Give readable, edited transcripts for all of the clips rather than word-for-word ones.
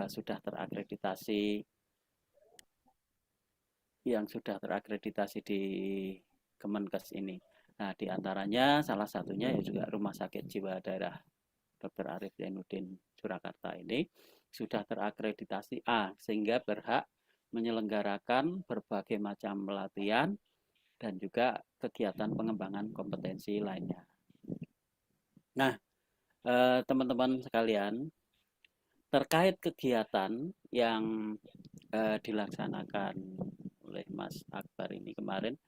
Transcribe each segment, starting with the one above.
sudah terakreditasi di Kemenkes ini. Nah, diantaranya salah satunya ya juga Rumah Sakit Jiwa Daerah Dr. Arif Zainuddin Surakarta ini sudah terakreditasi A sehingga berhak menyelenggarakan berbagai macam pelatihan dan juga kegiatan pengembangan kompetensi lainnya. Nah, teman-teman sekalian, terkait kegiatan yang dilaksanakan oleh Mas Akbar ini kemarin,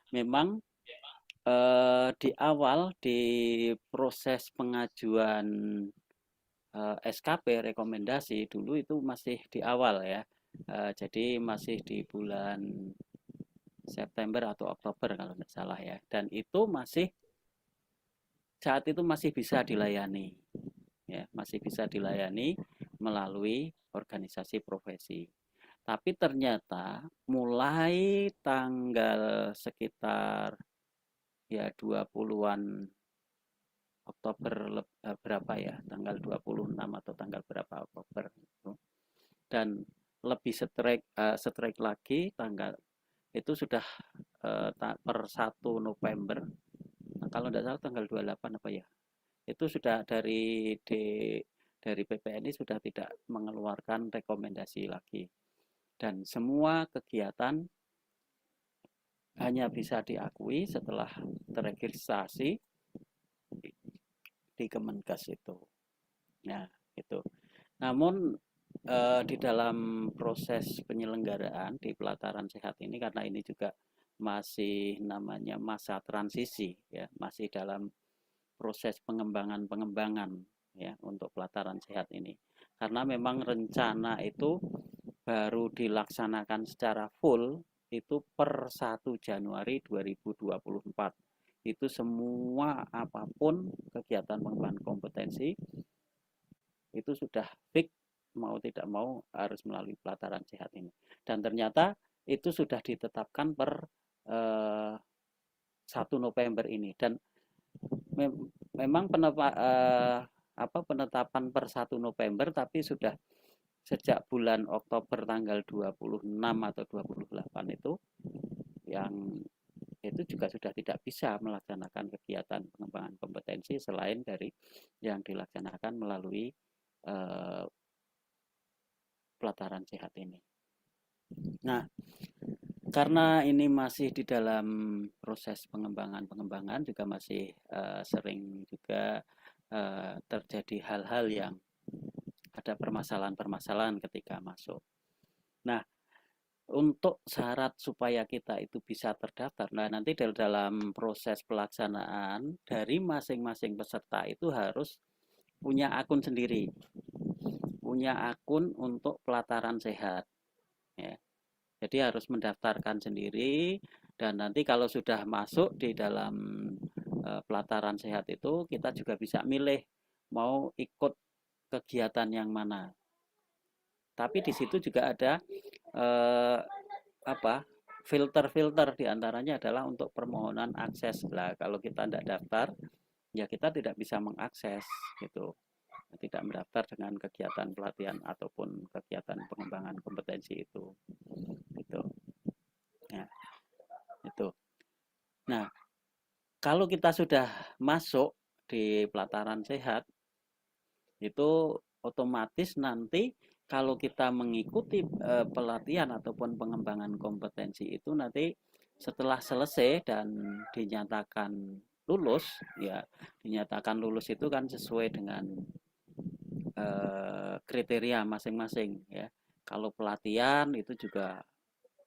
memang di awal di proses pengajuan SKP rekomendasi dulu itu masih di awal ya. Jadi masih di bulan September atau Oktober kalau tidak salah ya. Dan itu saat itu masih bisa dilayani ya, masih bisa dilayani melalui organisasi profesi. Tapi ternyata mulai tanggal sekitar ya 20-an Oktober berapa ya, tanggal 26 atau tanggal berapa Oktober itu. Dan lebih strike lagi tanggal itu sudah per 1 November. Nah, kalau tidak salah tanggal 28 apa ya. Itu sudah dari PPNI sudah tidak mengeluarkan rekomendasi lagi. Dan semua kegiatan hanya bisa diakui setelah teregistrasi di Kemenkes itu. Nah, itu. Namun di dalam proses penyelenggaraan di pelataran sehat ini karena ini juga masih namanya masa transisi ya, masih dalam proses pengembangan ya untuk pelataran sehat ini. Karena memang rencana itu baru dilaksanakan secara full itu per 1 Januari 2024. Itu semua apapun kegiatan pengembangan kompetensi itu sudah fix mau tidak mau harus melalui pelataran sehat ini. Dan ternyata itu sudah ditetapkan per 1 November ini dan memang penetapan per 1 November tapi sudah sejak bulan Oktober tanggal 26 atau 28 itu yang itu juga sudah tidak bisa melaksanakan kegiatan pengembangan kompetensi selain dari yang dilaksanakan melalui pelataran sehat ini. Nah, karena ini masih di dalam proses pengembangan juga masih sering juga terjadi hal-hal yang ada permasalahan-permasalahan ketika masuk. Nah, untuk syarat supaya kita itu bisa terdaftar, nah nanti dalam proses pelaksanaan dari masing-masing peserta itu harus punya akun sendiri, punya akun untuk pelataran sehat. Ya. Jadi harus mendaftarkan sendiri dan nanti kalau sudah masuk di dalam pelataran sehat itu kita juga bisa milih mau ikut kegiatan yang mana. Tapi di situ juga ada eh, filter-filter diantaranya adalah untuk permohonan akses. Lah kalau kita tidak daftar ya kita tidak bisa mengakses gitu. Tidak mendaftar dengan kegiatan pelatihan ataupun kegiatan pengembangan kompetensi itu. Gitu. Ya, itu. Nah, kalau kita sudah masuk di pelataran sehat, itu otomatis nanti kalau kita mengikuti pelatihan ataupun pengembangan kompetensi itu nanti setelah selesai dan dinyatakan lulus, ya dinyatakan lulus itu kan sesuai dengan kriteria masing-masing ya. Kalau pelatihan itu juga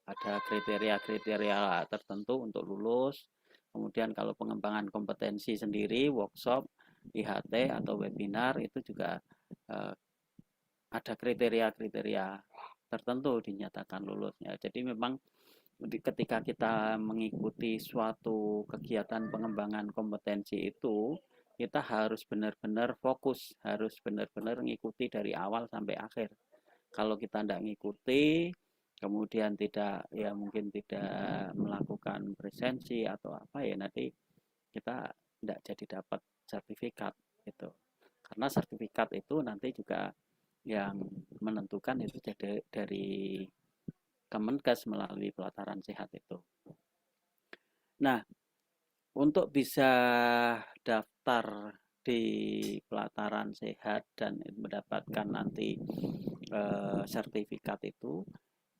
ada kriteria-kriteria tertentu untuk lulus. Kemudian kalau pengembangan kompetensi sendiri, workshop, IHT atau webinar itu juga ada kriteria-kriteria tertentu dinyatakan lulusnya. Jadi memang ketika kita mengikuti suatu kegiatan pengembangan kompetensi itu, kita harus benar-benar fokus, harus benar-benar mengikuti dari awal sampai akhir. Kalau kita tidak mengikuti, kemudian tidak ya mungkin tidak melakukan presensi atau apa ya nanti kita tidak jadi dapat sertifikat itu karena sertifikat itu nanti juga yang menentukan itu dari Kemenkes melalui pelataran sehat itu. Nah, untuk bisa daftar di pelataran sehat dan mendapatkan nanti sertifikat itu,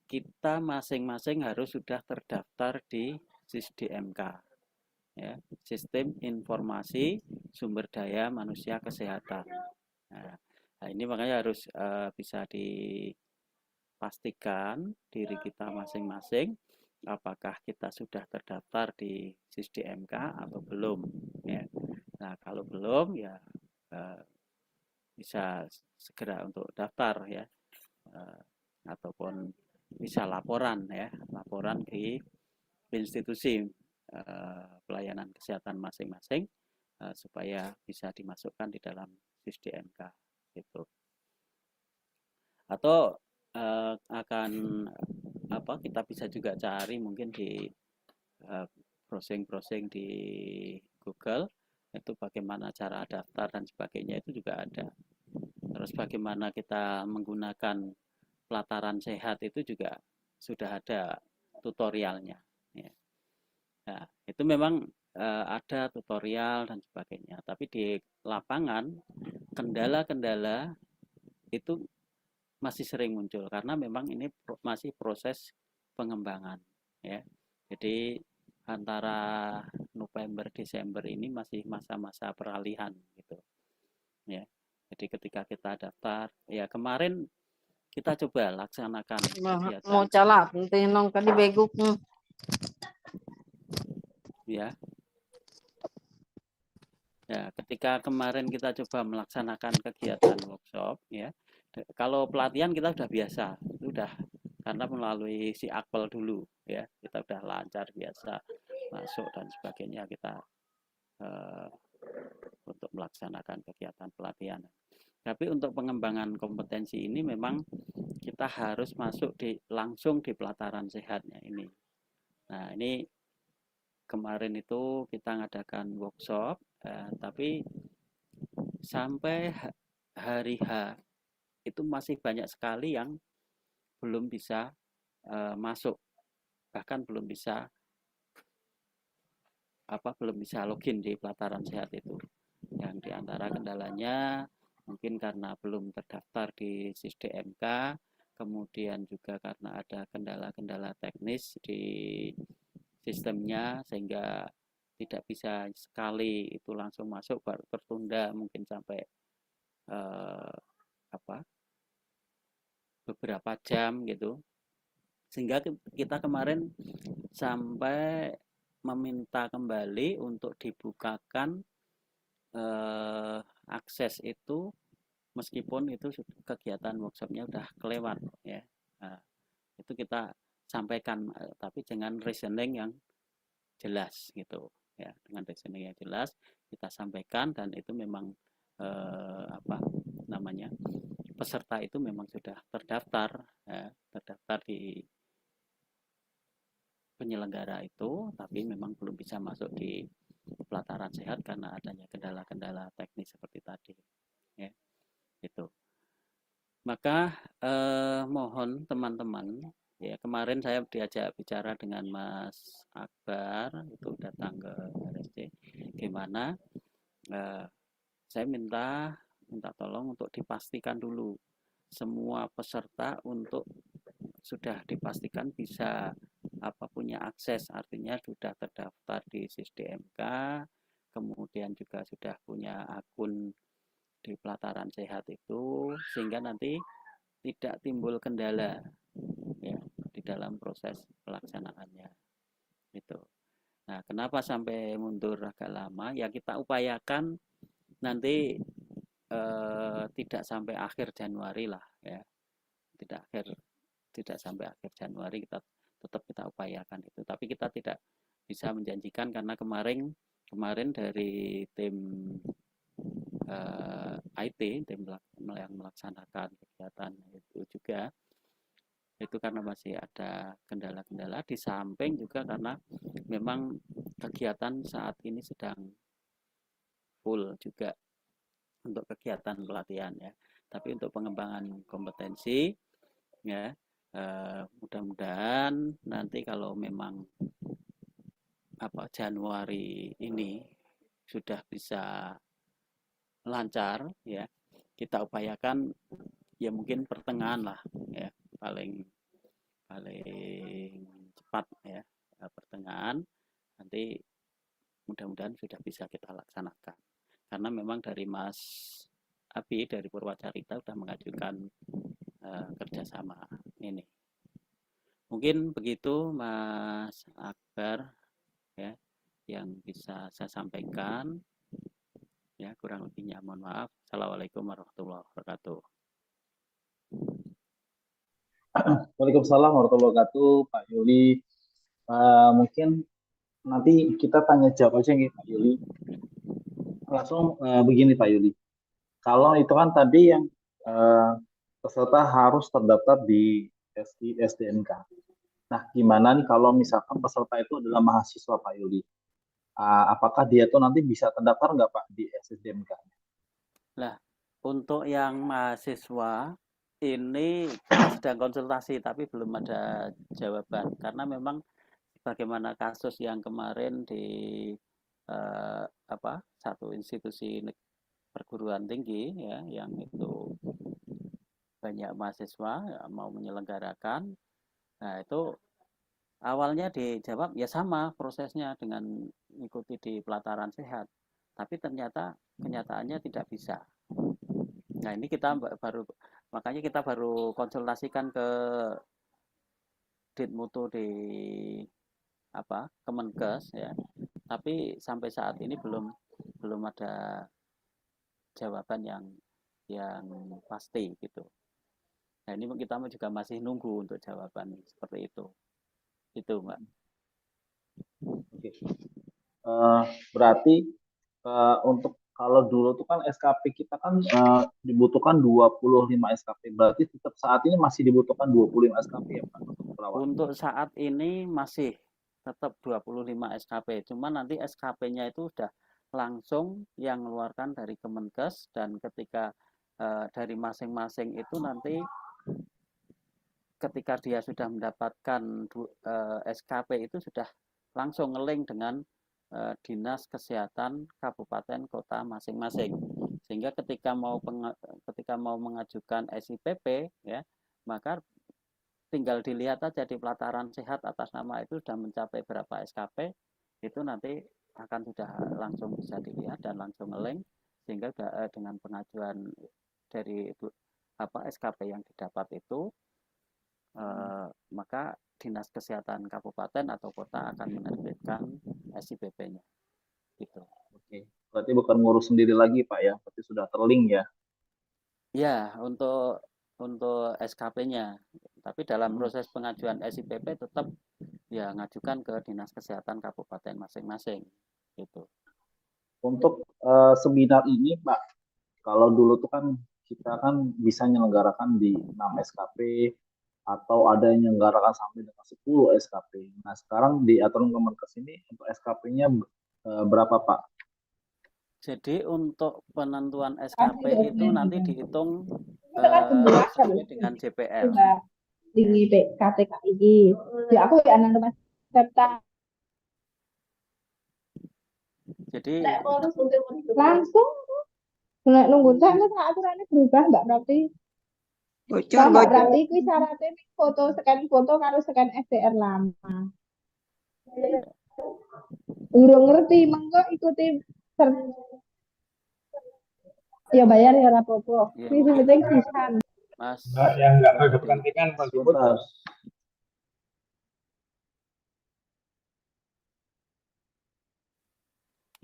kita masing-masing harus sudah terdaftar di SISDMK, ya, Sistem Informasi Sumber Daya Manusia Kesehatan. Nah, ini makanya harus bisa dipastikan diri kita masing-masing apakah kita sudah terdaftar di SISDMK atau belum, ya. Nah, kalau belum ya bisa segera untuk daftar, ya, ataupun bisa laporan di institusi pelayanan kesehatan masing-masing supaya bisa dimasukkan di dalam SISDMK gitu. Atau akan kita bisa juga cari mungkin di browsing di Google itu bagaimana cara daftar dan sebagainya, itu juga ada. Terus bagaimana kita menggunakan pelataran sehat itu juga sudah ada tutorialnya, ya. Nah, itu memang ada tutorial dan sebagainya, tapi di lapangan kendala-kendala itu masih sering muncul karena memang ini masih proses pengembangan, ya. Jadi antara November Desember ini masih masa-masa peralihan gitu, ya. Jadi ketika kita daftar, ya kemarin kita coba laksanakan kegiatan, mau calap nanti nong kadi beguk, ya. Ya, ketika kemarin kita coba melaksanakan kegiatan workshop, ya. Kalau pelatihan kita sudah biasa, sudah karena melalui si akpel dulu, ya, kita sudah lancar biasa masuk dan sebagainya kita untuk melaksanakan kegiatan pelatihan. Tapi untuk pengembangan kompetensi ini memang kita harus masuk langsung di pelataran sehatnya ini. Nah, ini kemarin itu kita ngadakan workshop, tapi sampai hari H itu masih banyak sekali yang belum bisa masuk, bahkan belum bisa login di pelataran sehat itu. Yang diantara kendalanya mungkin karena belum terdaftar di SISDMK, kemudian juga karena ada kendala-kendala teknis di sistemnya sehingga tidak bisa sekali itu langsung masuk, baru tertunda mungkin sampai beberapa jam gitu, sehingga kita kemarin sampai meminta kembali untuk dibukakan akses itu meskipun itu kegiatan workshopnya udah kelewat, ya. Nah, itu kita sampaikan tapi dengan reasoning yang jelas gitu, ya, dengan reasoning yang jelas kita sampaikan, dan itu memang peserta itu memang sudah terdaftar, ya, terdaftar di penyelenggara itu, tapi memang belum bisa masuk di pelataran sehat karena adanya kendala-kendala teknis seperti tadi, ya, itu. Maka mohon teman-teman, ya, kemarin saya diajak bicara dengan Mas Akbar itu datang ke RSC, gimana saya minta tolong untuk dipastikan dulu semua peserta untuk sudah dipastikan bisa punya akses, artinya sudah terdaftar di SISDMK, kemudian juga sudah punya akun di pelataran sehat itu, sehingga nanti tidak timbul kendala, ya, di dalam proses pelaksanaannya itu. Nah, kenapa sampai mundur agak lama? Ya kita upayakan nanti tidak sampai akhir Januari lah, ya, tidak sampai akhir Januari, kita tetap kita upayakan itu, tapi kita tidak bisa menjanjikan karena kemarin dari tim IT, tim yang melaksanakan kegiatan itu juga itu karena masih ada kendala-kendala, di samping juga karena memang kegiatan saat ini sedang full juga untuk kegiatan pelatihan, ya. Tapi untuk pengembangan kompetensi ya, mudah-mudahan nanti kalau memang Januari ini sudah bisa lancar ya, kita upayakan ya mungkin pertengahan lah ya, paling paling cepat ya, pertengahan nanti mudah-mudahan sudah bisa kita laksanakan. Karena memang dari Mas Abi dari Purwacarita sudah mengajukan kerjasama ini. Mungkin begitu Mas Akbar ya yang bisa saya sampaikan. Ya, kurang lebihnya mohon maaf. Assalamualaikum warahmatullahi wabarakatuh. Waalaikumsalam warahmatullahi wabarakatuh, Pak Yuli. Mungkin nanti kita tanya jawab aja nih, Pak Yuli. Langsung begini, Pak Yuli. Kalau itu kan tadi yang peserta harus terdaftar di SDMK. Nah, gimana nih kalau misalkan peserta itu adalah mahasiswa, Pak Yuli? Apakah dia tuh nanti bisa terdaftar nggak, Pak, di SDMK? Nah, untuk yang mahasiswa ini kita sedang konsultasi tapi belum ada jawaban karena memang bagaimana kasus yang kemarin di satu institusi perguruan tinggi ya yang itu banyak mahasiswa ya, mau menyelenggarakan. Nah, itu awalnya dijawab ya sama prosesnya dengan mengikuti di pelataran sehat. Tapi ternyata kenyataannya tidak bisa. Nah, ini makanya kita baru konsultasikan ke Ditmutu di Kemenkes ya. Tapi sampai saat ini belum ada jawaban yang pasti gitu. Nah, ini kita juga masih nunggu untuk jawaban seperti itu. Itu, Mbak. Oke. Berarti untuk kalau dulu tuh kan SKP kita kan dibutuhkan 25 SKP. Berarti tetap saat ini masih dibutuhkan 25 SKP ya, Pak, untuk perawat? Untuk saat ini masih tetap 25 SKP. Cuma nanti SKP-nya itu sudah langsung yang mengeluarkan dari Kemenkes dan ketika dari masing-masing itu nanti ketika dia sudah mendapatkan SKP itu sudah langsung ngeling dengan dinas kesehatan kabupaten kota masing-masing sehingga ketika mau mengajukan SIPP ya maka tinggal dilihat aja di pelataran sehat atas nama itu sudah mencapai berapa SKP itu nanti akan sudah langsung bisa dilihat dan langsung ngeling sehingga dengan pengajuan dari SKP yang didapat itu maka dinas kesehatan kabupaten atau kota akan menerbitkan SIPP-nya gitu. Oke, berarti bukan ngurus sendiri lagi, Pak ya, berarti sudah terlink ya? Ya, untuk SKP-nya. Tapi dalam proses pengajuan SIPP tetap ya ngajukan ke dinas kesehatan kabupaten masing-masing gitu. Untuk seminar ini, Pak, kalau dulu tuh kan kita kan bisa menyelenggarakan di 6 SKP atau ada yang menyelenggarakan sampai dengan 10 SKP. Nah, sekarang di aturan Kemenkes ini untuk SKP-nya berapa, Pak? Jadi untuk penentuan SKP itu nanti dihitung sesuai dengan JPL. Di KTKI. Di aku ya anak rumah serta. Jadi langsung nunggu sampai aturannya berubah Mbak berarti. Bocor, Mbak bocor. berarti kuwi syaratnya scan foto karo scan SDR lama. Urung ngerti mengko ikuti ya bayar ya ora apa-apa. ya, Wis penting pisan. Mas yang nggak berkepentingan Pak Sebentar.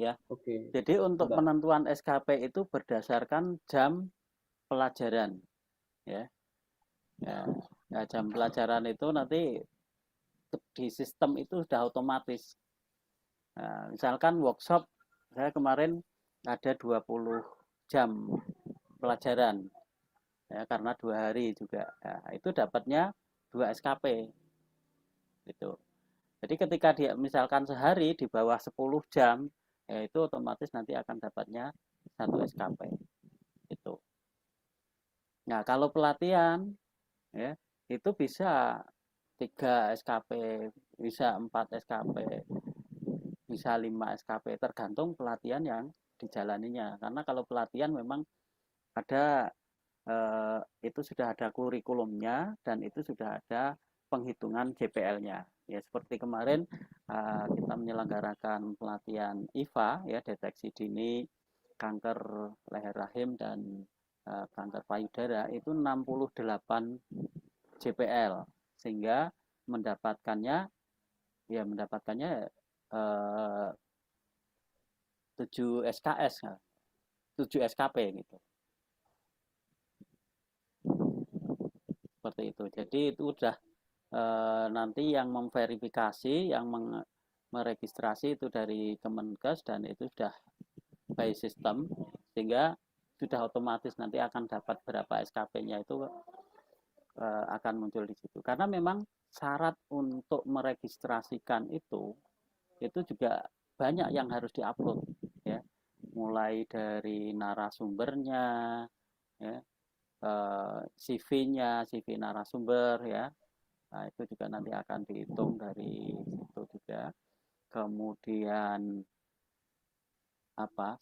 ya. Oke. Jadi untuk penentuan SKP itu berdasarkan jam pelajaran ya. Nah, jam pelajaran itu nanti di sistem itu sudah otomatis. Nah, misalkan workshop saya kemarin ada 20 jam pelajaran ya, karena 2 hari juga. Nah, itu dapatnya 2 SKP gitu. Jadi ketika dia misalkan sehari di bawah 10 jam ya itu otomatis nanti akan dapatnya 1 SKP itu. Nah, kalau pelatihan ya itu bisa 3 SKP, bisa 4 SKP, bisa 5 SKP, tergantung pelatihan yang dijalaninya. Karena kalau pelatihan memang ada itu sudah ada kurikulumnya dan itu sudah ada penghitungan JPL-nya. Ya seperti kemarin kita menyelenggarakan pelatihan IVA ya, deteksi dini kanker leher rahim dan kanker payudara, itu 68 JPL, sehingga mendapatkannya 7 SKS, 7 SKP gitu. Seperti itu. Jadi itu udah nanti yang memverifikasi, yang meregistrasi itu dari Kemenkes, dan itu sudah by system, sehingga sudah otomatis nanti akan dapat berapa SKP-nya itu akan muncul di situ. Karena memang syarat untuk meregistrasikan itu juga banyak yang harus diupload ya, mulai dari narasumbernya ya, CV-nya, CV narasumber ya. Nah, itu juga nanti akan dihitung dari situ juga. Kemudian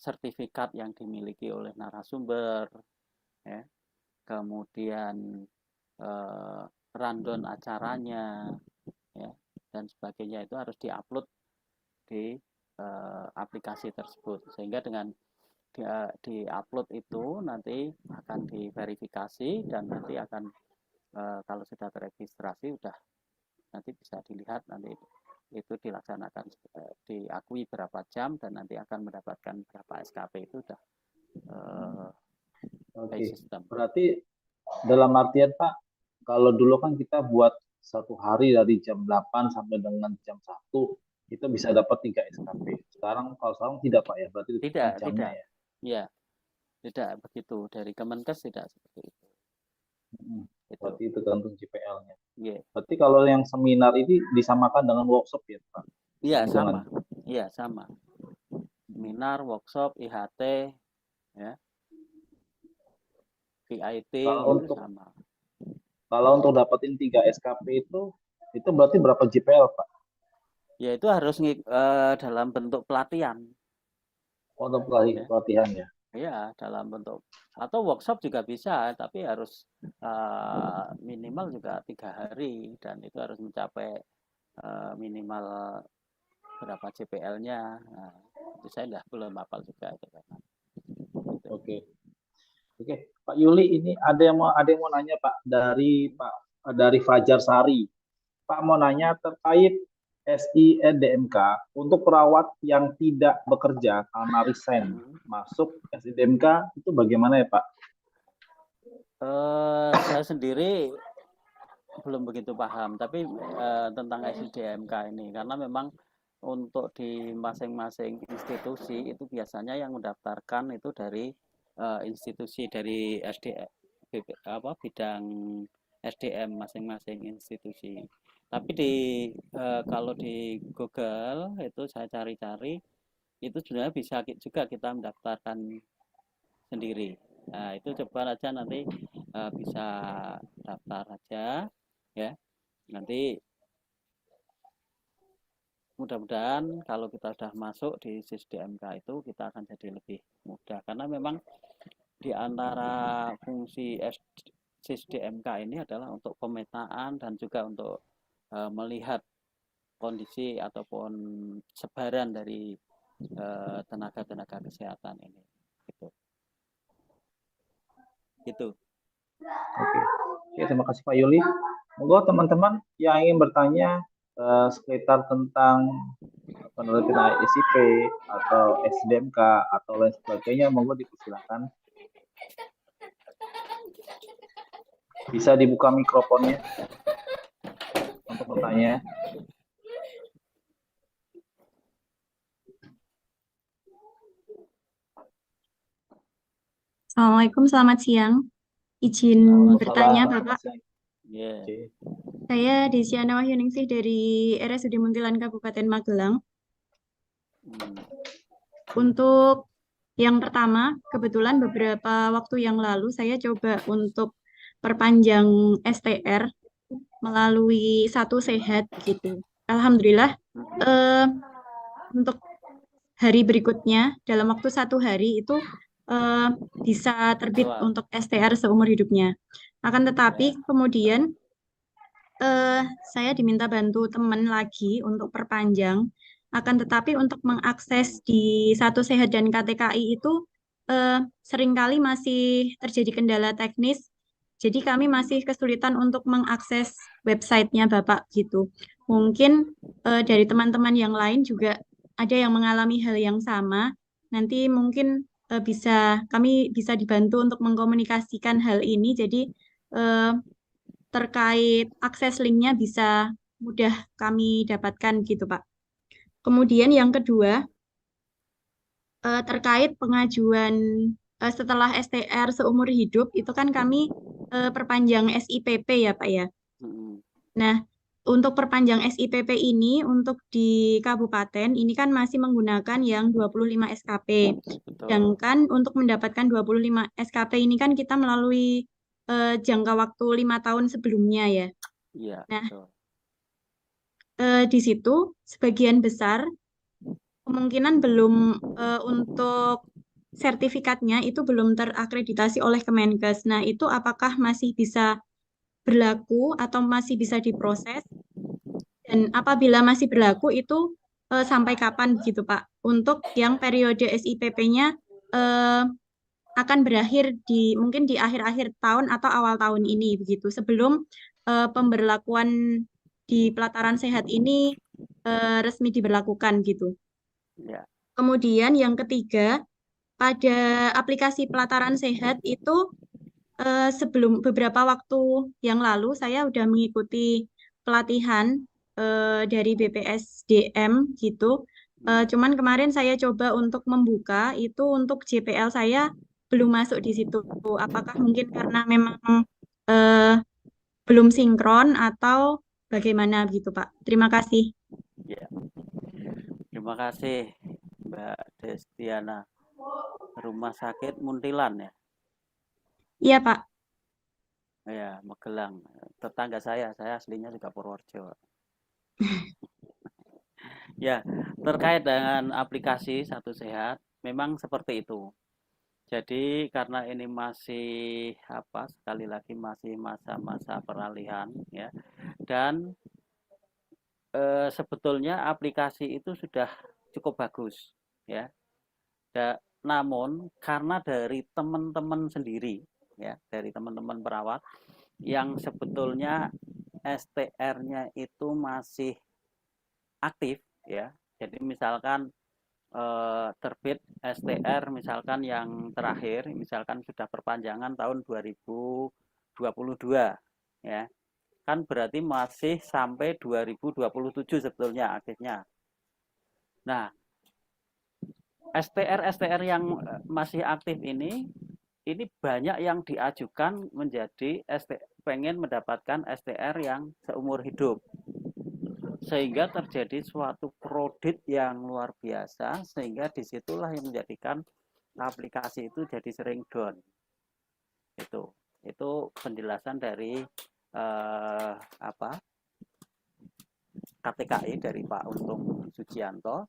sertifikat yang dimiliki oleh narasumber ya. Kemudian rundown acaranya ya, dan sebagainya itu harus diupload di aplikasi tersebut, sehingga dengan diupload itu nanti akan diverifikasi dan nanti akan kalau sudah teregistrasi udah nanti bisa dilihat, nanti itu dilaksanakan diakui berapa jam dan nanti akan mendapatkan berapa SKP, itu udah by system. Berarti dalam artian Pak, kalau dulu kan kita buat satu hari dari jam 8 sampai dengan jam 1 itu bisa dapat 3 SKP. Sekarang kalau sekarang tidak Pak ya, berarti tidak jamnya ya. Ya, tidak begitu, dari Kemenkes tidak seperti itu. Berarti itu tergantung JPL-nya. Yeah. Berarti kalau yang seminar ini disamakan dengan workshop ya Pak? Iya, sama. Iya, sama. Seminar, workshop, IHT ya, VIT kalau itu sama. Kalau untuk dapetin 3 SKP itu berarti berapa JPL Pak? Ya itu harus dalam bentuk pelatihan. Untuk pelatihan ya? Iya, dalam bentuk, atau workshop juga bisa, tapi harus minimal juga 3 hari, dan itu harus mencapai minimal berapa JPL-nya. Nah, itu saya belum hafal juga itu. Oke, Pak Yuli, ini ada yang mau nanya Pak dari Fajar Sari. Pak mau nanya terkait SINDMK untuk perawat yang tidak bekerja karena resign masuk SINDMK itu bagaimana ya Pak? Saya sendiri belum begitu paham, tapi tentang SINDMK ini, karena memang untuk di masing-masing institusi itu biasanya yang mendaftarkan itu dari institusi, dari bidang SDM masing-masing institusi. Tapi kalau di Google itu saya cari-cari, itu sebenarnya bisa juga kita mendaftarkan sendiri. Nah, itu coba aja nanti bisa daftar aja ya. Nanti mudah-mudahan kalau kita sudah masuk di SISDMK itu kita akan jadi lebih mudah, karena memang di antara fungsi SISDMK ini adalah untuk pemetaan dan juga untuk melihat kondisi ataupun sebaran dari tenaga-tenaga kesehatan ini. Gitu. Oke, terima kasih Pak Yuli. Monggo teman-teman yang ingin bertanya sekitar tentang penelitian SIP atau SDMK atau lain sebagainya, monggo dipersilakan. Bisa dibuka mikrofonnya untuk bertanya. Assalamualaikum, selamat siang. Izin bertanya Bapak. Yeah. Saya Desiana Wahyuningsih dari RSUD Muntilan Kabupaten Magelang. Untuk Yang pertama, kebetulan beberapa waktu yang lalu saya coba untuk perpanjang STR melalui Satu Sehat gitu. Alhamdulillah, eh, untuk hari berikutnya dalam waktu 1 hari itu eh, bisa terbit Wow. untuk STR seumur hidupnya. Akan tetapi kemudian saya diminta bantu teman lagi untuk perpanjang. Akan tetapi untuk mengakses di Satu Sehat dan KTKI itu seringkali masih terjadi kendala teknis. Jadi kami masih kesulitan untuk mengakses websitenya Bapak gitu. Mungkin dari teman-teman yang lain juga ada yang mengalami hal yang sama. Nanti mungkin kami bisa dibantu untuk mengkomunikasikan hal ini. Jadi eh, terkait akses linknya bisa mudah kami dapatkan gitu, Pak. Kemudian yang kedua, terkait pengajuan setelah STR seumur hidup, itu kan kami perpanjang SIPP ya, Pak ya. Mm-mm. Nah, untuk perpanjang SIPP ini, untuk di kabupaten, ini kan masih menggunakan yang 25 SKP. Betul. Sedangkan untuk mendapatkan 25 SKP ini kan kita melalui jangka waktu 5 tahun sebelumnya ya. Iya, Nah, betul. di situ sebagian besar kemungkinan belum untuk sertifikatnya itu belum terakreditasi oleh Kemenkes. Nah, itu apakah masih bisa berlaku atau masih bisa diproses? Dan apabila masih berlaku itu sampai kapan gitu, Pak? Untuk yang periode SIPP-nya akan berakhir mungkin di akhir-akhir tahun atau awal tahun ini begitu. Sebelum pemberlakuan di pelataran sehat ini resmi diberlakukan gitu. Ya. Kemudian yang ketiga, pada aplikasi pelataran sehat itu sebelum beberapa waktu yang lalu saya udah mengikuti pelatihan dari BPSDM gitu. Cuman kemarin saya coba untuk membuka itu untuk JPL saya belum masuk di situ. Apakah mungkin karena memang eh, belum sinkron atau bagaimana gitu, Pak? Terima kasih. Ya. Terima kasih Mbak Destiana. Rumah sakit Muntilan ya? Iya, Pak. Ya, Magelang. Tetangga saya aslinya juga Purworejo. Ya, terkait dengan aplikasi Satu Sehat, memang seperti itu. Jadi karena ini masih sekali lagi masih masa-masa peralihan ya, dan sebetulnya aplikasi itu sudah cukup bagus ya. Namun karena dari teman-teman sendiri ya, dari teman-teman perawat yang sebetulnya STR-nya itu masih aktif ya. Jadi misalkan terbit STR misalkan yang terakhir misalkan sudah perpanjangan tahun 2022 ya. Kan berarti masih sampai 2027 sebetulnya aktifnya. Nah, STR yang masih aktif ini banyak yang diajukan menjadi pengen mendapatkan STR yang seumur hidup, sehingga terjadi suatu kredit yang luar biasa, sehingga disitulah yang menjadikan aplikasi itu jadi sering down. Itu penjelasan dari KTKI dari Pak Untung Sujianto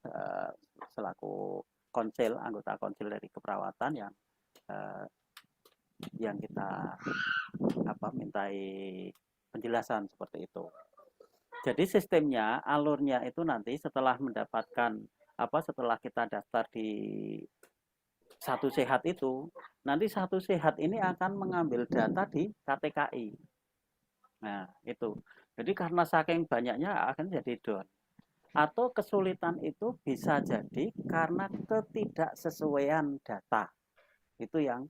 selaku anggota konsil dari keperawatan yang kita mintai penjelasan seperti itu. Jadi sistemnya, alurnya itu nanti setelah mendapatkan setelah kita daftar di Satu Sehat itu, nanti Satu Sehat ini akan mengambil data di KTKI. Nah, itu. Jadi karena saking banyaknya akan jadi down. Atau kesulitan itu bisa jadi karena ketidaksesuaian data. Itu yang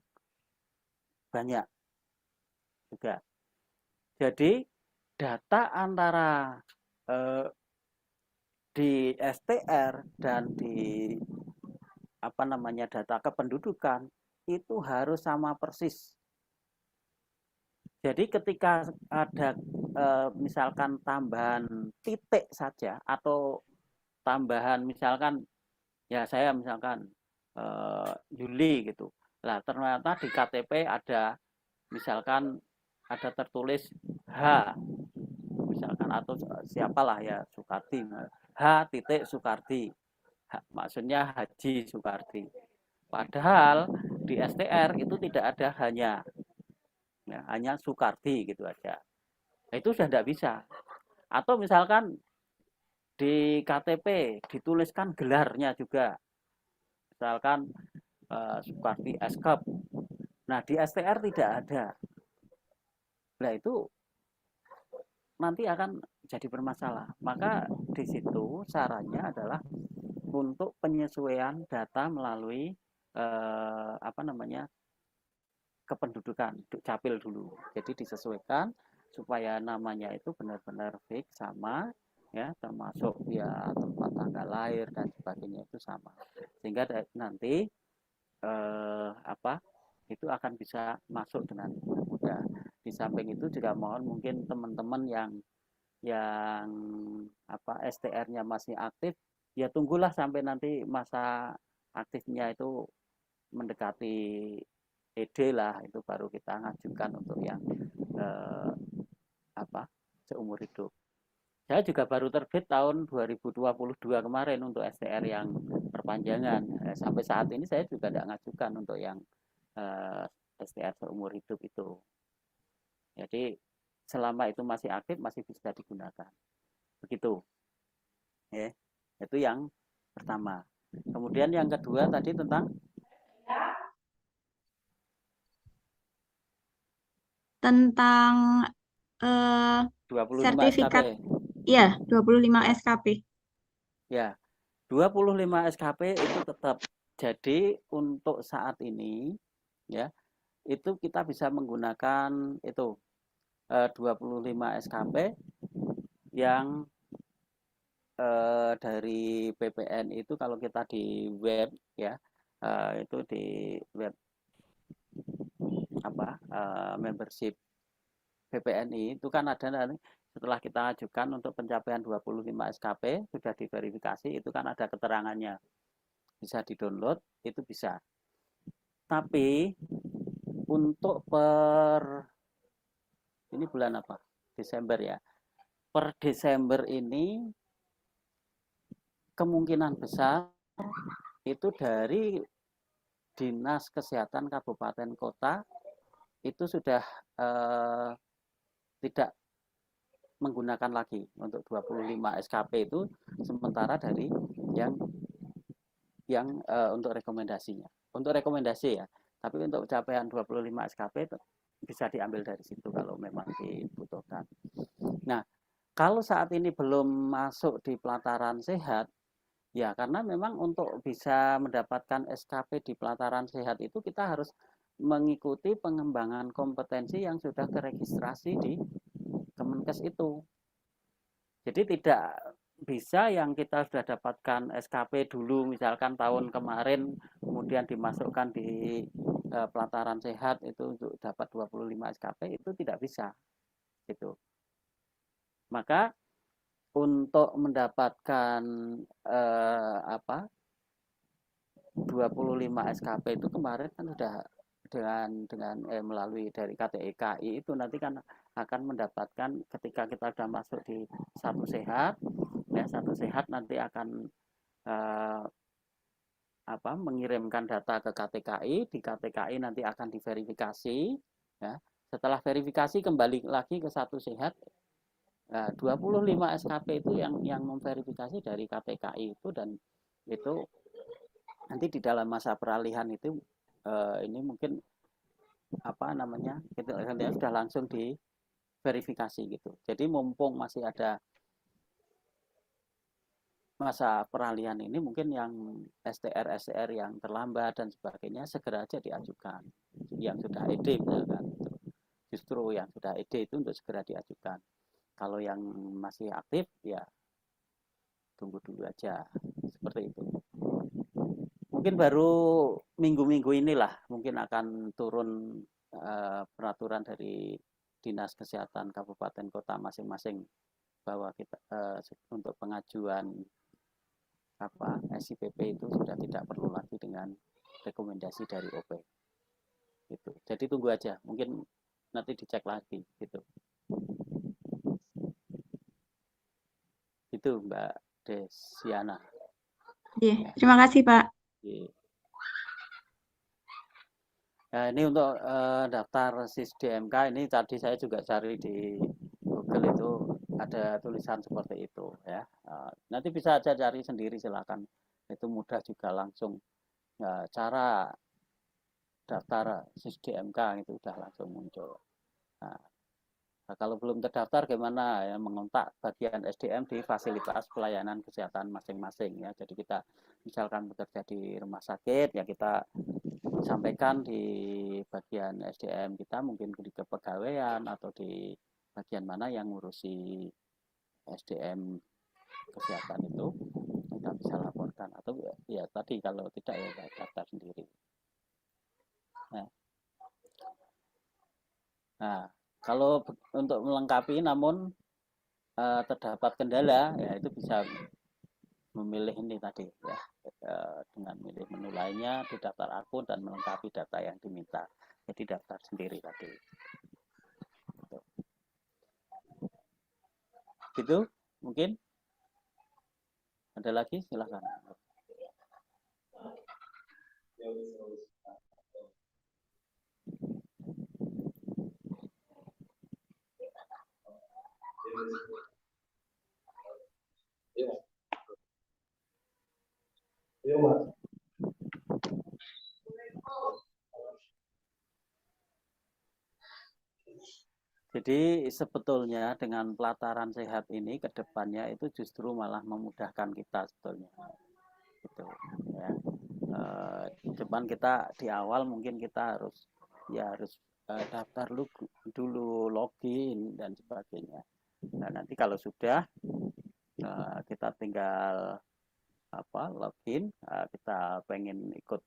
banyak juga. Jadi data antara di STR dan di data kependudukan itu harus sama persis. Jadi ketika ada misalkan tambahan titik saja atau tambahan misalkan ya saya misalkan Juli gitu. Lah ternyata di KTP ada misalkan ada tertulis H misalkan atau siapalah ya Soekardi H titik Soekardi maksudnya Haji Soekardi padahal di STR itu tidak ada hanya Soekardi gitu aja nah, itu sudah tidak bisa atau misalkan di KTP dituliskan gelarnya juga misalkan Soekardi Eskep nah di STR tidak ada nah itu nanti akan jadi bermasalah. Maka di situ sarannya adalah untuk penyesuaian data melalui kependudukan Dukcapil dulu. Jadi disesuaikan supaya namanya itu benar-benar fix sama ya termasuk ya tempat tanggal lahir dan sebagainya itu sama. Sehingga nanti itu akan bisa masuk dengan mudah. Di samping itu juga mohon mungkin teman-teman yang STR-nya masih aktif ya tunggulah sampai nanti masa aktifnya itu mendekati ED lah itu baru kita ngajukan untuk yang seumur hidup. Saya juga baru terbit tahun 2022 kemarin untuk STR yang perpanjangan. Sampai saat ini saya juga tidak ngajukan untuk yang STR seumur hidup itu. Jadi selama itu masih aktif masih bisa digunakan. Begitu. Ya. Itu yang pertama. Kemudian yang kedua tadi tentang eh, 25 sertifikat SKP. ya 25 Ya. SKP. Ya. 25 SKP itu tetap jadi untuk saat ini ya itu kita bisa menggunakan itu 25 SKP yang dari PPN itu kalau kita di web ya itu di web membership PPNI itu kan ada nanti setelah kita ajukan untuk pencapaian 25 SKP sudah diverifikasi itu kan ada keterangannya bisa di-download itu bisa tapi untuk ini bulan apa Desember ya per Desember ini kemungkinan besar itu dari Dinas Kesehatan Kabupaten Kota itu sudah tidak menggunakan lagi untuk 25 SKP itu sementara dari yang untuk rekomendasinya. Untuk rekomendasi ya, tapi untuk capaian 25 SKP itu bisa diambil dari situ kalau memang dibutuhkan. Nah, kalau saat ini belum masuk di pelataran sehat, ya karena memang untuk bisa mendapatkan SKP di pelataran sehat itu kita harus mengikuti pengembangan kompetensi yang sudah teregistrasi di Kemenkes itu. Jadi tidak bisa yang kita sudah dapatkan SKP dulu misalkan tahun kemarin kemudian dimasukkan di pelataran sehat itu untuk dapat 25 SKP itu tidak bisa gitu. Maka untuk mendapatkan 25 SKP itu kemarin kan sudah dengan melalui dari KTEKI itu nanti kan akan mendapatkan ketika kita sudah masuk di satu sehat ya satu sehat nanti akan mengirimkan data ke KTKI di KTKI nanti akan diverifikasi ya setelah verifikasi kembali lagi ke satu sehat 25 SKP itu yang memverifikasi dari KTKI itu dan itu nanti di dalam masa peralihan itu ini mungkin kita sudah langsung diverifikasi gitu. Jadi mumpung masih ada masa peralihan ini mungkin yang STR yang terlambat dan sebagainya segera aja diajukan. Yang sudah ED misalkan justru yang sudah ED itu untuk segera diajukan. Kalau yang masih aktif ya tunggu dulu aja seperti itu. Mungkin baru minggu-minggu inilah mungkin akan turun peraturan dari Dinas Kesehatan Kabupaten Kota masing-masing bahwa kita untuk pengajuan SIPP itu sudah tidak perlu lagi dengan rekomendasi dari OP. Gitu. Jadi tunggu aja, mungkin nanti dicek lagi gitu. Itu Mbak Desiana. Iya, terima kasih Pak. Nah, ini untuk daftar SISDMK ini tadi saya juga cari di Google itu ada tulisan seperti itu ya. Nanti bisa aja cari sendiri silakan. Itu mudah juga langsung. Cara daftar SISDMK itu udah langsung muncul. Nah, kalau belum terdaftar gimana ya, mengontak bagian SDM di fasilitas pelayanan kesehatan masing-masing ya. Jadi kita misalkan bekerja di rumah sakit ya, kita sampaikan di bagian SDM kita, mungkin di kepegawaian atau di bagian mana yang ngurusi SDM kesehatan itu, kita bisa laporkan. Atau ya tadi kalau tidak ya daftar sendiri. Nah, kalau untuk melengkapi namun terdapat kendala ya, itu bisa memilih ini tadi ya, dengan milih menu lainnya di daftar akun dan melengkapi data yang diminta. Jadi daftar sendiri tadi. Gitu mungkin. Ada lagi silakan. Jadi sebetulnya dengan pelataran sehat ini ke depannya itu justru malah memudahkan kita sebetulnya. Gitu, ya. Cuman kita di awal mungkin kita harus daftar dulu, login dan sebagainya. Nah, nanti kalau sudah kita tinggal login, kita pengen ikut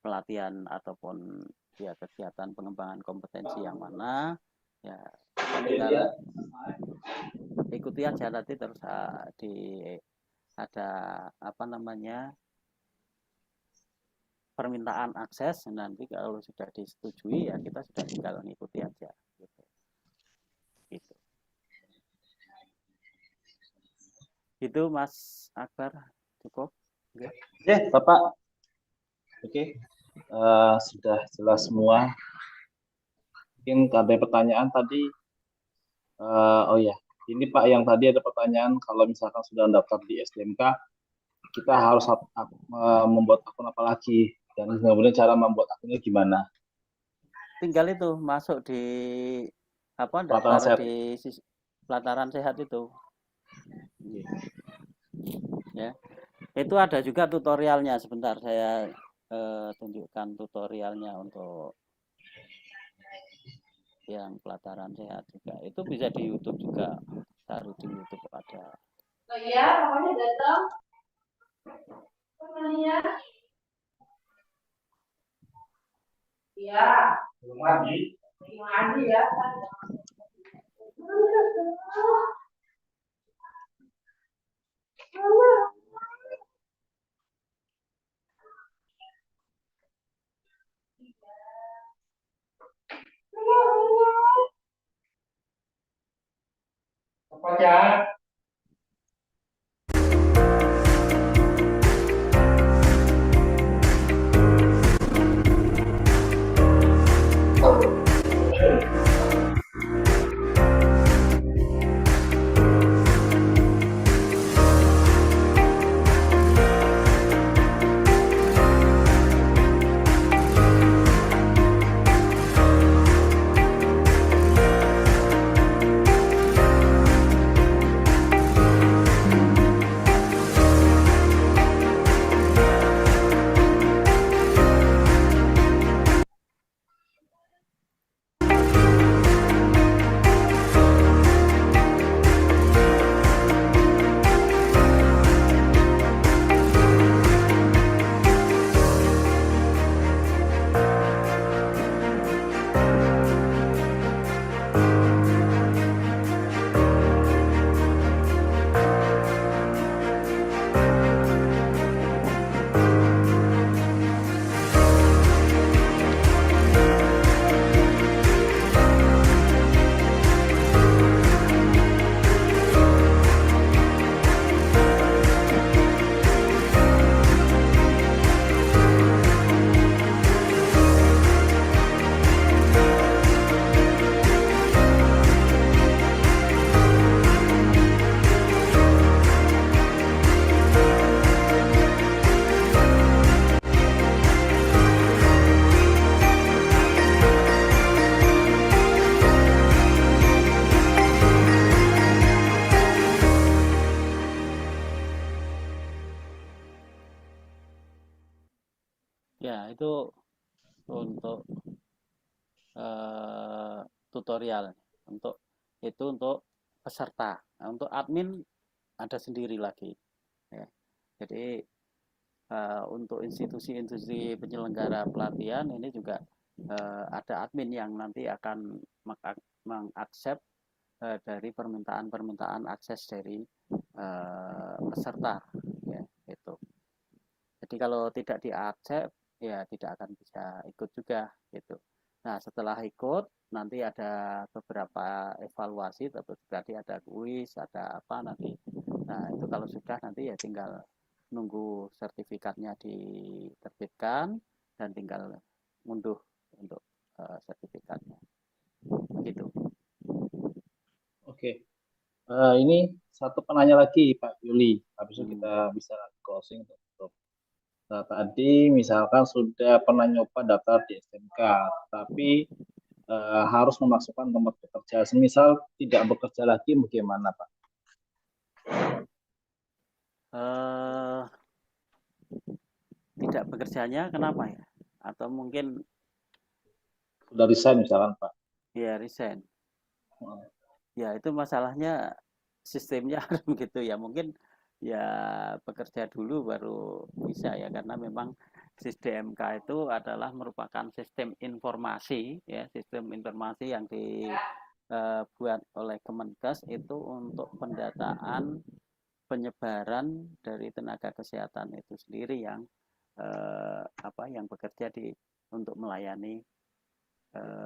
pelatihan ataupun ya kegiatan pengembangan kompetensi yang mana, ya tinggal ikuti aja. Nanti terus ada permintaan akses, nanti kalau sudah disetujui ya kita sudah tinggal mengikuti aja gitu. Itu Mas Akbar, cukup? Oke, Bapak. Oke, sudah jelas semua. Mungkin ada pertanyaan tadi. Oh ya, ini Pak, yang tadi ada pertanyaan, kalau misalkan sudah daftar di SDMK, kita harus membuat akun apa lagi, dan kemudian cara membuat akunnya gimana? Tinggal itu masuk di Pelataran sehat. di pelataran sehat itu. Ya, itu ada juga tutorialnya. Sebentar saya tunjukkan tutorialnya untuk yang pelataran sehat juga. Itu bisa di YouTube juga, taruh di YouTube ada. Oh iya, pokoknya datang. Namanya? Iya. Belum lagi. Belum lagi ya. Apa ya? itu untuk tutorial, untuk peserta. Nah, untuk admin ada sendiri lagi. Ya. Jadi untuk institusi-institusi penyelenggara pelatihan ini juga ada admin yang nanti akan mengakses dari permintaan akses dari peserta, ya itu. Jadi kalau tidak diakses, ya tidak akan bisa ikut juga, gitu. Nah setelah ikut nanti ada beberapa evaluasi, tadi ada kuis, ada apa nanti. Nah itu kalau sudah nanti ya tinggal nunggu sertifikatnya diterbitkan dan tinggal ngunduh untuk sertifikatnya, gitu. Oke. Ini satu penanya lagi Pak Yuli, habis itu kita bisa closing untuk tadi misalkan sudah pernah nyoba daftar di SMK, tapi harus memasukkan tempat bekerja. Semisal tidak bekerja lagi, bagaimana Pak? Tidak bekerjanya kenapa ya? Atau mungkin Sudah resign misalkan Pak? ya resign. Ya itu masalahnya sistemnya harus begitu ya. Mungkin ya bekerja dulu baru bisa ya, karena memang sistem MK itu adalah merupakan sistem informasi ya, sistem informasi yang dibuat oleh Kemenkes itu untuk pendataan penyebaran dari tenaga kesehatan itu sendiri yang yang bekerja untuk melayani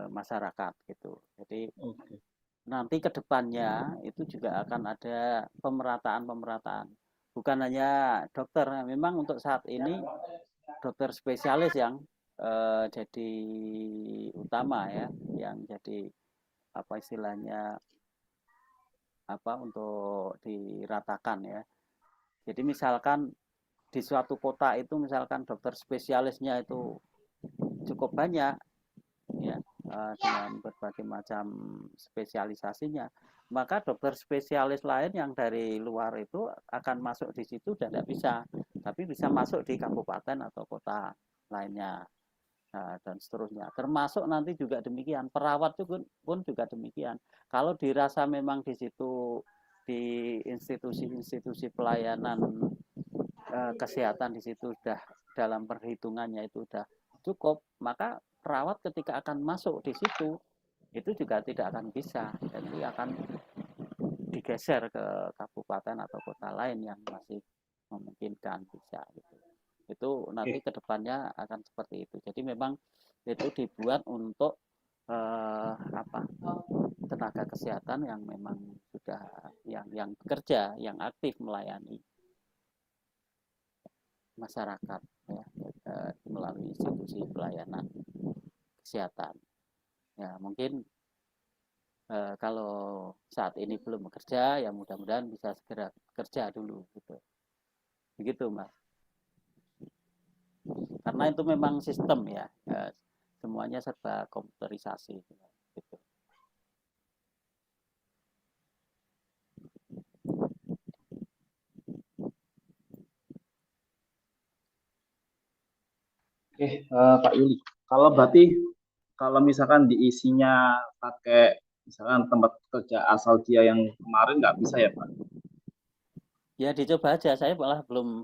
masyarakat gitu. Jadi nanti ke depannya itu juga akan ada pemerataan. Bukan hanya dokter, memang untuk saat ini dokter spesialis yang jadi utama ya, yang jadi apa istilahnya untuk diratakan ya. Jadi misalkan di suatu kota itu misalkan dokter spesialisnya itu cukup banyak ya, dengan berbagai macam spesialisasinya, maka dokter spesialis lain yang dari luar itu akan masuk di situ dan tidak bisa, tapi bisa masuk di kabupaten atau kota lainnya. Nah, dan seterusnya. Termasuk nanti juga demikian, perawat pun juga demikian. Kalau dirasa memang di situ di institusi-institusi pelayanan kesehatan di situ sudah dalam perhitungannya itu sudah cukup, maka perawat ketika akan masuk di situ itu juga tidak akan bisa, dan ini akan digeser ke kabupaten atau kota lain yang masih memungkinkan bisa gitu. Itu nanti kedepannya akan seperti itu. Jadi memang itu dibuat untuk tenaga kesehatan yang memang sudah yang bekerja, yang aktif melayani masyarakat ya, melalui institusi pelayanan kesehatan. Ya mungkin kalau saat ini belum bekerja, ya mudah-mudahan bisa segera bekerja dulu gitu. Begitu Mas. Karena itu memang sistem ya, semuanya serba komputerisasi gitu. Oke, Pak Yuli. Kalau berarti kalau misalkan diisinya pakai misalkan tempat kerja asal dia yang kemarin nggak bisa ya Pak? Ya dicoba aja. Saya malah belum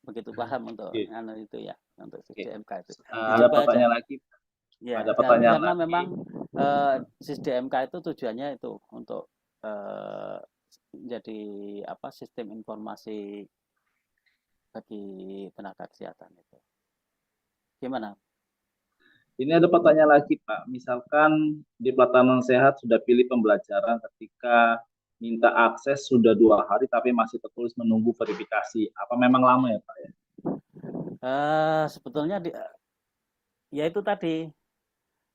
begitu paham untuk itu ya, untuk SDMK itu. Ada pertanyaan lagi. Ya, ada pertanyaan karena lagi. Memang SDMK itu tujuannya itu untuk jadi sistem informasi bagi tenaga kesehatan itu. Gimana? Ini ada pertanyaan lagi Pak. Misalkan di pelatanan sehat sudah pilih pembelajaran, ketika minta akses sudah 2 hari tapi masih tertulis menunggu verifikasi. Apa memang lama ya Pak ya? Sebetulnya ya itu tadi.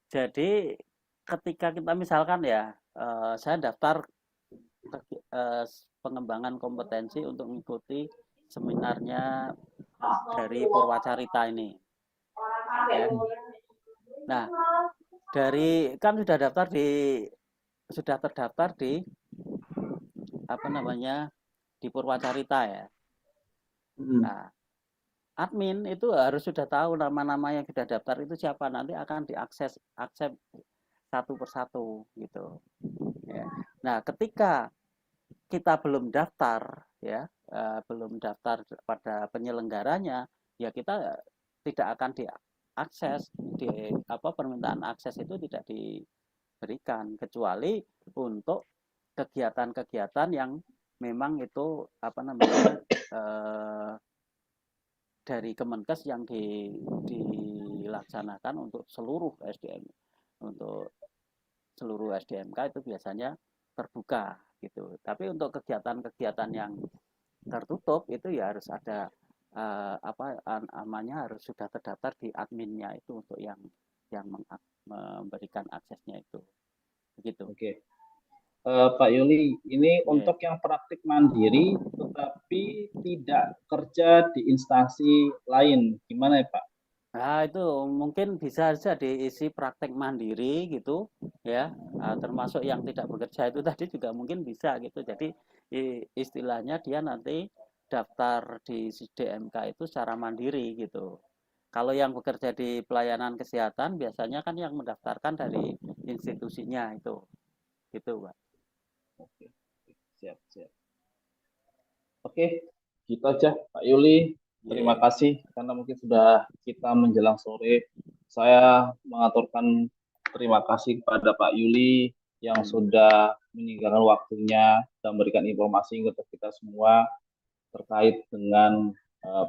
Jadi ketika kita misalkan ya, saya daftar pengembangan kompetensi untuk mengikuti seminarnya dari Purwacarita ini. Ya. Nah, kan sudah terdaftar di di Purwacarita ya. Nah, admin itu harus sudah tahu nama-nama yang sudah daftar itu siapa, nanti akan diakses satu persatu gitu ya. Nah, ketika kita belum daftar ya, belum daftar pada penyelenggaranya, ya kita tidak akan diakses, permintaan akses itu tidak diberikan, kecuali untuk kegiatan-kegiatan yang memang itu dari Kemenkes yang dilaksanakan untuk seluruh SDM, untuk seluruh SDMK itu biasanya terbuka gitu. Tapi untuk kegiatan-kegiatan yang tertutup itu ya harus ada namanya harus sudah terdaftar di adminnya itu untuk yang memberikan aksesnya itu. Begitu. Oke. Pak Yuli, ini untuk yang praktik mandiri tetapi tidak kerja di instansi lain, gimana ya Pak? Nah, itu mungkin bisa saja diisi praktek mandiri gitu ya, termasuk yang tidak bekerja itu tadi juga mungkin bisa gitu. Jadi istilahnya dia nanti daftar di DMK itu secara mandiri gitu. Kalau yang bekerja di pelayanan kesehatan biasanya kan yang mendaftarkan dari institusinya itu gitu Pak. Oke, siap. Oke, gitu aja Pak Yuli. Terima kasih karena mungkin sudah kita menjelang sore. Saya mengaturkan terima kasih kepada Pak Yuli yang sudah meninggalkan waktunya dan memberikan informasi ke kita semua terkait dengan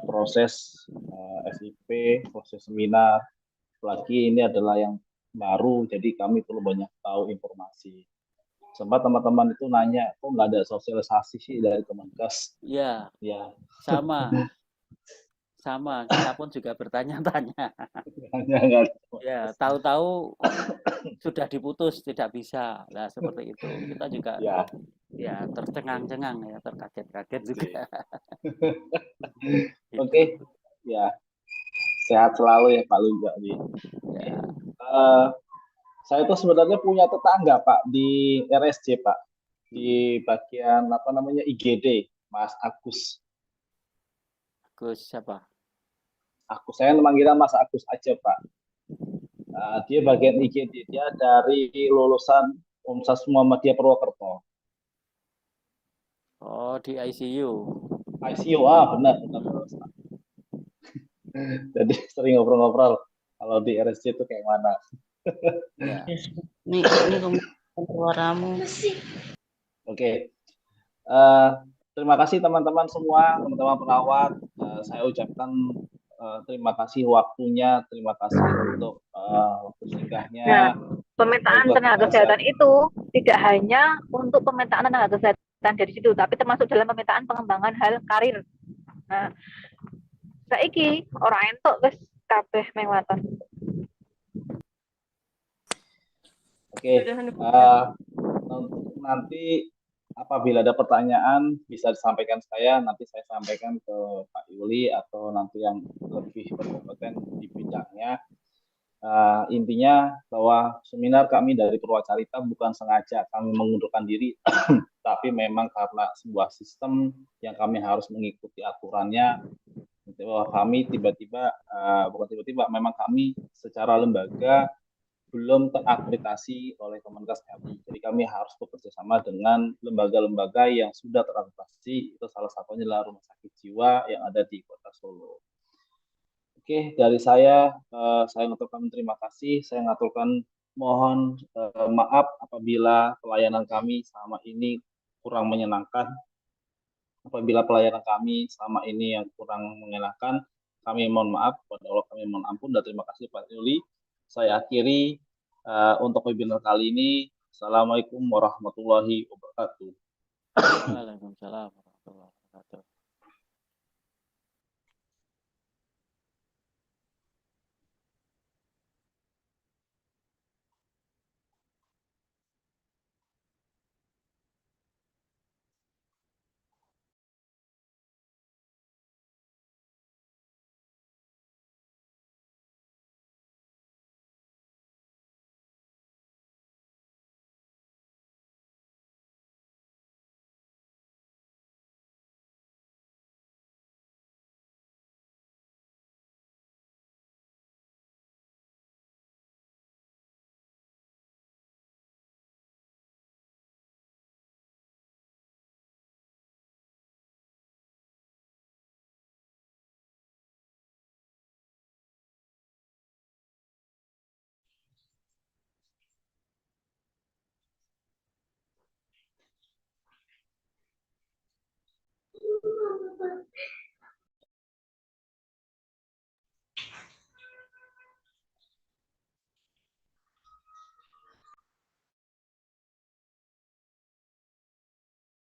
proses SIP, proses seminar. Apalagi ini adalah yang baru, jadi kami perlu banyak tahu informasi. Sempat teman-teman itu nanya, kok nggak ada sosialisasi sih dari Kemenkes? Iya, ya. Sama, kita pun juga bertanya-tanya. Ya, tahu-tahu sudah diputus, tidak bisa. Nah, seperti itu. Kita juga ya tercengang-cengang ya, terkaget-kaget juga. Oke. Ya. Sehat selalu ya Pak Lugadi. Ya. Saya itu sebenarnya punya tetangga Pak di RSC Pak, di bagian IGD, Mas Agus. Agus siapa? Agus, saya manggilnya Mas Agus aja Pak. Dia bagian IGD, dia dari lulusan Universitas Muhammadiyah Purwokerto. Oh, di ICU. ICU, benar. Jadi sering ngobrol-ngobrol kalau di RSC itu kayak mana. Ya. Ini suaramu. Oke. Terima kasih teman-teman semua, teman-teman perawat. Saya ucapkan terima kasih waktunya, terima kasih untuk waktu singgahnya. Nah, pemetaan tenaga kesehatan itu tidak hanya untuk pemetaan tenaga kesehatan dari situ, tapi termasuk dalam pemetaan pengembangan hal karir. Nah, saiki orang entuk wis kabeh menglatan. Oke, untuk nanti apabila ada pertanyaan bisa disampaikan saya, nanti saya sampaikan ke Pak Yuli atau nanti yang lebih berkompeten di bidangnya. Intinya bahwa seminar kami dari Purwacarita bukan sengaja kami mengundurkan diri, tapi memang karena sebuah sistem yang kami harus mengikuti aturannya. Bahwa kami memang kami secara lembaga belum terakreditasi oleh Kemenkes RI. Jadi kami harus bekerja sama dengan lembaga-lembaga yang sudah terakreditasi. Itu salah satunya adalah Rumah Sakit Jiwa yang ada di Kota Solo. Oke, dari saya mengaturkan terima kasih. Saya mengaturkan mohon maaf apabila pelayanan kami selama ini kurang menyenangkan. Apabila pelayanan kami selama ini yang kurang mengenakan, kami mohon maaf kepada Allah, kami mohon ampun, dan terima kasih Pak Yuli. Saya akhiri untuk webinar kali ini. Assalamualaikum warahmatullahi wabarakatuh. Waalaikumsalam warahmatullahi wabarakatuh.